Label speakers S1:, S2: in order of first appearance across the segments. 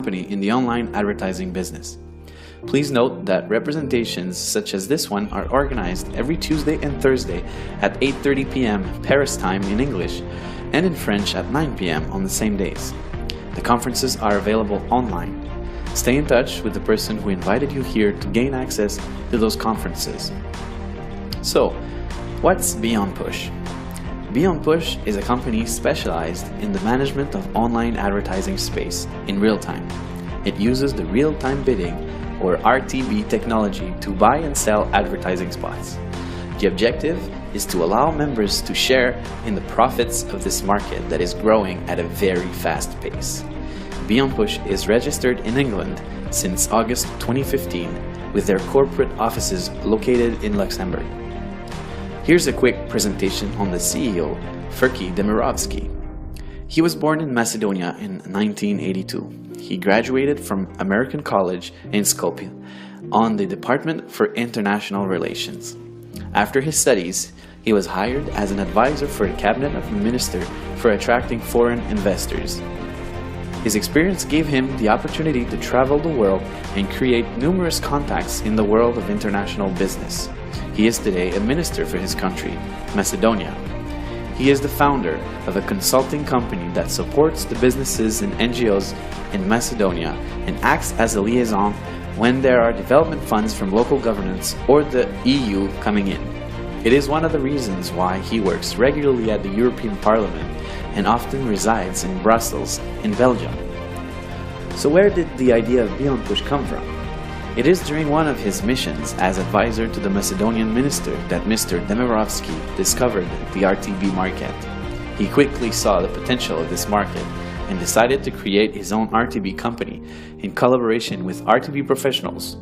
S1: company in the online advertising business. Please note that representations such as this one are organized every Tuesday and Thursday at 8:30 p.m. Paris time in English and in French at 9 p.m. on the same days. The conferences are available online. Stay in touch with the person who invited you here to gain access to those conferences. So, what's BEONPUSH? BEONPUSH is a company specialized in the management of online advertising space in real time. It uses the real-time bidding or RTB technology to buy and sell advertising spots. The objective is to allow members to share in the profits of this market that is growing at a very fast pace. BEONPUSH is registered in England since August 2015 with their corporate offices located in Luxembourg. Here's a quick presentation on the CEO, Ferki Demirovski. He was born in Macedonia in 1982. He graduated from American College in Skopje on the Department for International Relations. After his studies, he was hired as an advisor for the Cabinet of the Minister for attracting foreign investors. His experience gave him the opportunity to travel the world and create numerous contacts in the world of international business. He is today a minister for his country, Macedonia. He is the founder of a consulting company that supports the businesses and NGOs in Macedonia and acts as a liaison when there are development funds from local governments or the EU coming in. It is one of the reasons why he works regularly at the European Parliament and often resides in Brussels, in Belgium. So where did the idea of BEONPUSH come from? It is during one of his missions as advisor to the Macedonian minister that Mr. Demirovski discovered the RTB market. He quickly saw the potential of this market and decided to create his own RTB company in collaboration with RTB professionals,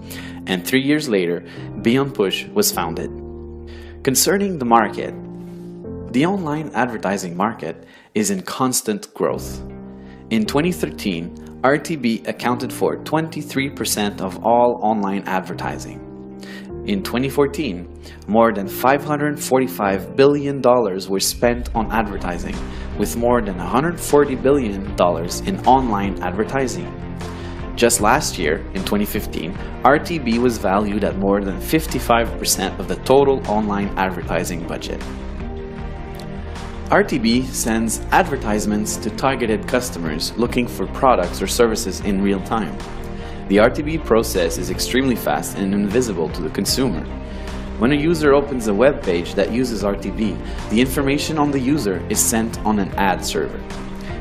S1: and 3 years later, BEONPUSH was founded. Concerning the market, the online advertising market is in constant growth. In 2013, RTB accounted for 23% of all online advertising. In 2014, more than $545 billion were spent on advertising, with more than $140 billion in online advertising. Just last year, in 2015, RTB was valued at more than 55% of the total online advertising budget. RTB sends advertisements to targeted customers looking for products or services in real time. The RTB process is extremely fast and invisible to the consumer. When a user opens a web page that uses RTB, the information on the user is sent on an ad server.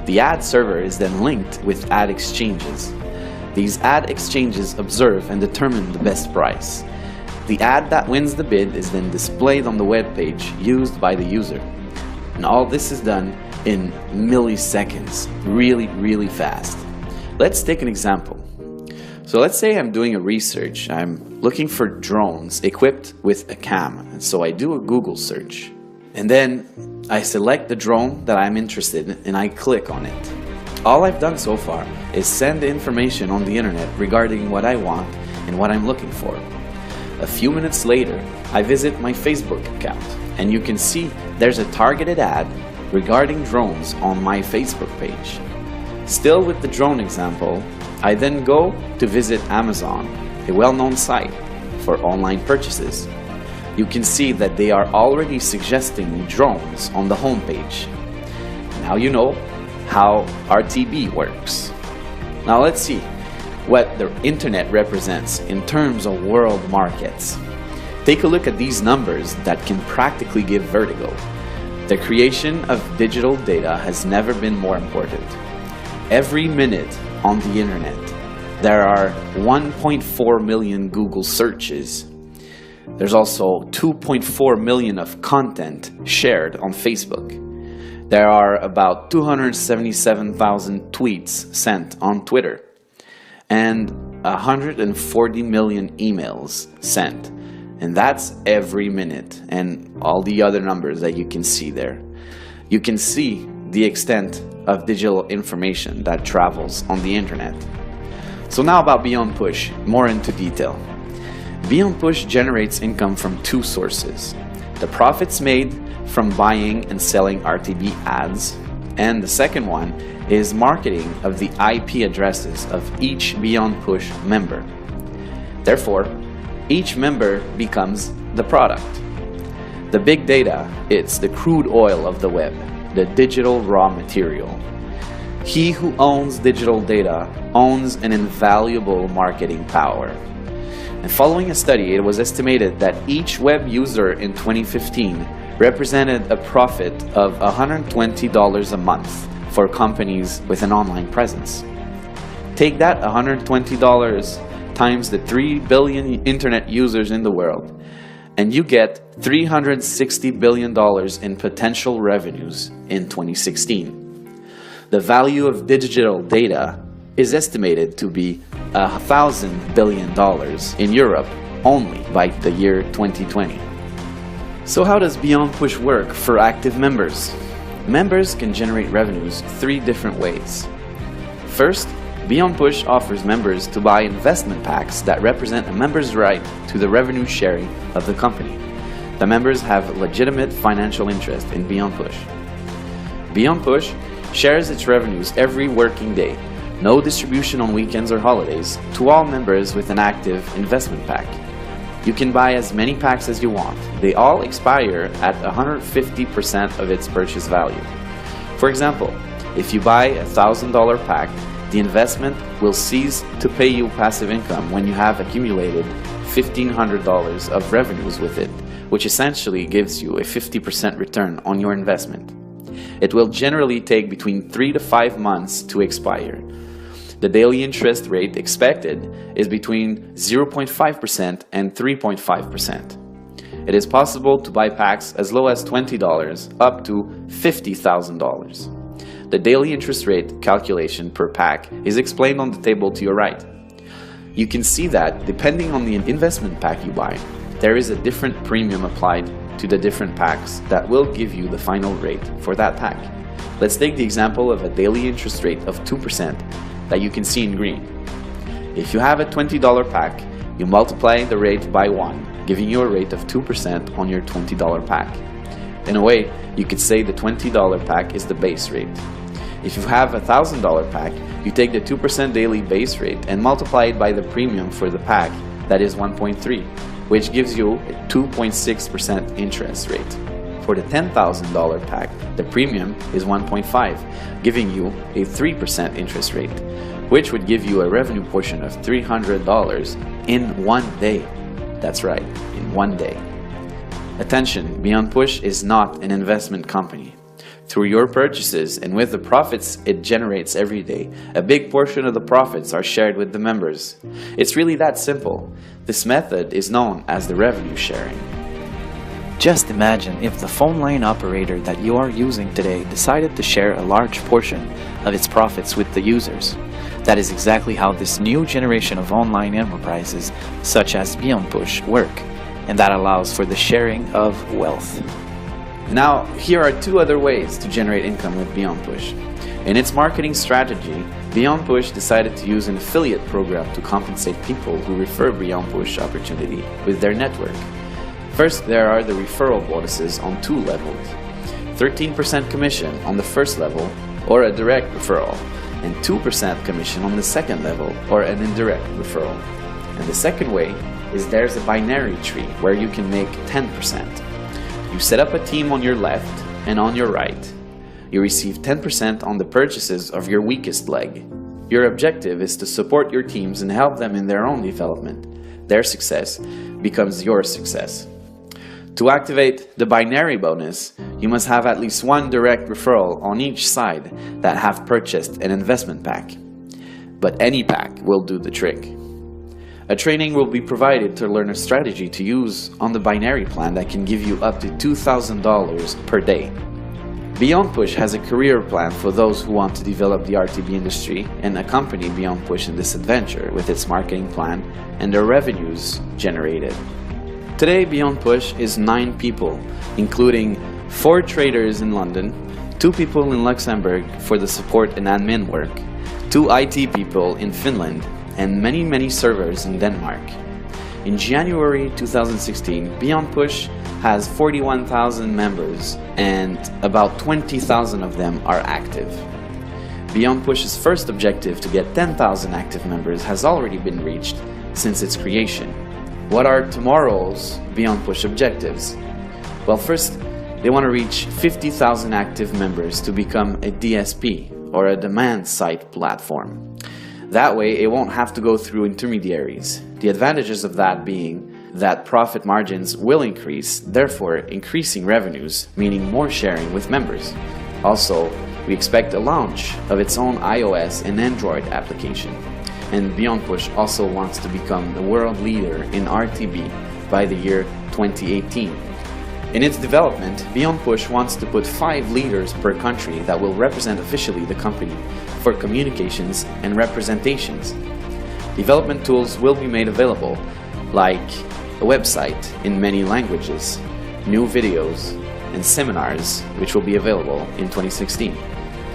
S1: The ad server is then linked with ad exchanges. These ad exchanges observe and determine the best price. The ad that wins the bid is then displayed on the web page used by the user. And all this is done in milliseconds, really fast. Let's take an example. So let's say I'm doing a research. I'm looking for drones equipped with a cam. And so I do a Google search. And then I select the drone that I'm interested in and I click on it. All I've done so far is send the information on the internet regarding what I want and what I'm looking for. A few minutes later, I visit my Facebook account, and you can see there's a targeted ad regarding drones on my Facebook page. Still with the drone example, I then go to visit Amazon, a well-known site for online purchases. You can see that they are already suggesting drones on the homepage. Now you know how RTB works. Now let's see what the internet represents in terms of world markets. Take a look at these numbers that can practically give vertigo. The creation of digital data has never been more important. Every minute on the internet, there are 1.4 million Google searches. There's also 2.4 million of content shared on Facebook. There are about 277,000 tweets sent on Twitter and 140 million emails sent. And that's every minute, and all the other numbers that you can see there. You can see the extent of digital information that travels on the internet. So now about BEONPUSH, more into detail. BEONPUSH generates income from two sources: the profits made from buying and selling RTB ads, and the second one is marketing of the IP addresses of each BEONPUSH member. Therefore, each member becomes the product. The big data, it's the crude oil of the web, the digital raw material. He who owns digital data owns an invaluable marketing power. And following a study, it was estimated that each web user in 2015 represented a profit of $120 a month for companies with an online presence. Take that $120 times the 3 billion internet users in the world, and you get $360 billion in potential revenues in 2016. The value of digital data is estimated to be $1,000 billion in Europe only by the year 2020. So how does BEONPUSH work for active members? Members can generate revenues 3 different ways. First, BEONPUSH offers members to buy investment packs that represent a member's right to the revenue sharing of the company. The members have legitimate financial interest in BEONPUSH. BEONPUSH shares its revenues every working day, no distribution on weekends or holidays, to all members with an active investment pack. You can buy as many packs as you want. They all expire at 150% of its purchase value. For example, if you buy a $1,000 pack, the investment will cease to pay you passive income when you have accumulated $1,500 of revenues with it, which essentially gives you a 50% return on your investment. It will generally take between 3 to 5 months to expire. The daily interest rate expected is between 0.5% and 3.5%. It is possible to buy packs as low as $20 up to $50,000. The daily interest rate calculation per pack is explained on the table to your right. You can see that depending on the investment pack you buy, there is a different premium applied to the different packs that will give you the final rate for that pack. Let's take the example of a daily interest rate of 2% that you can see in green. If you have a $20 pack, you multiply the rate by 1, giving you a rate of 2% on your $20 pack. In a way, you could say the $20 pack is the base rate. If you have a $1,000 pack, you take the 2% daily base rate and multiply it by the premium for the pack, that is 1.3, which gives you a 2.6% interest rate. For the $10,000 pack, the premium is 1.5, giving you a 3% interest rate, which would give you a revenue portion of $300 in 1 day. That's right, in 1 day. Attention, BEONPUSH is not an investment company. Through your purchases and with the profits it generates every day, a big portion of the profits are shared with the members. It's really that simple. This method is known as the revenue sharing.
S2: Just imagine if the phone line operator that you are using today decided to share a large portion of its profits with the users. That is exactly how this new generation of online enterprises, such as BEONPUSH, work, and that allows for the sharing of wealth.
S1: Now, here are 2 other ways to generate income with BEONPUSH. In its marketing strategy, BEONPUSH decided to use an affiliate program to compensate people who refer BEONPUSH opportunity with their network. First, there are the referral bonuses on 2 levels. 13% commission on the first level, or a direct referral, and 2% commission on the second level, or an indirect referral. And the second way is there's a binary tree where you can make 10%. You set up a team on your left and on your right. You receive 10% on the purchases of your weakest leg. Your objective is to support your teams and help them in their own development. Their success becomes your success. To activate the binary bonus, you must have at least 1 direct referral on each side that have purchased an investment pack. But any pack will do the trick. A training will be provided to learn a strategy to use on the binary plan that can give you up to $2,000 per day. BEONPUSH has a career plan for those who want to develop the RTB industry and accompany BEONPUSH in this adventure with its marketing plan and the revenues generated. Today, BEONPUSH is 9 people, including 4 traders in London, 2 people in Luxembourg for the support and admin work, 2 IT people in Finland, and many servers in Denmark. In January 2016, BEONPUSH has 41,000 members and about 20,000 of them are active. BEONPUSH's first objective to get 10,000 active members has already been reached since its creation. What are tomorrow's BEONPUSH objectives? Well, first, they want to reach 50,000 active members to become a DSP, or a demand side platform. That way, it won't have to go through intermediaries. The advantages of that being that profit margins will increase, therefore increasing revenues, meaning more sharing with members. Also, we expect a launch of its own iOS and Android application. And BEONPUSH also wants to become the world leader in RTB by the year 2018. In its development, BEONPUSH wants to put 5 leaders per country that will represent officially the company for communications and representations. Development tools will be made available, like a website in many languages, new videos, and seminars, which will be available in 2016.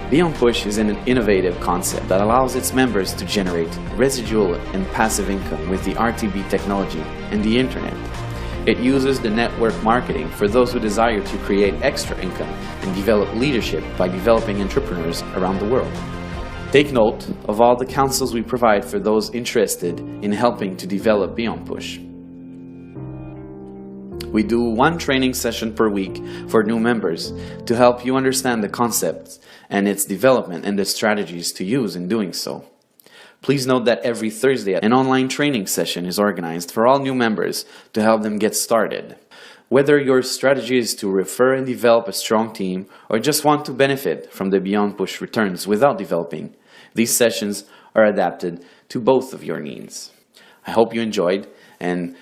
S1: BEONPUSH is an innovative concept that allows its members to generate residual and passive income with the RTB technology and the internet. It uses the network marketing for those who desire to create extra income and develop leadership by developing entrepreneurs around the world. Take note of all the counsels we provide for those interested in helping to develop BEONPUSH. We do 1 training session per week for new members to help you understand the concepts and its development and the strategies to use in doing so. Please note that every Thursday, an online training session is organized for all new members to help them get started. Whether your strategy is to refer and develop a strong team or just want to benefit from the BEONPUSH returns without developing, these sessions are adapted to both of your needs. I hope you enjoyed, and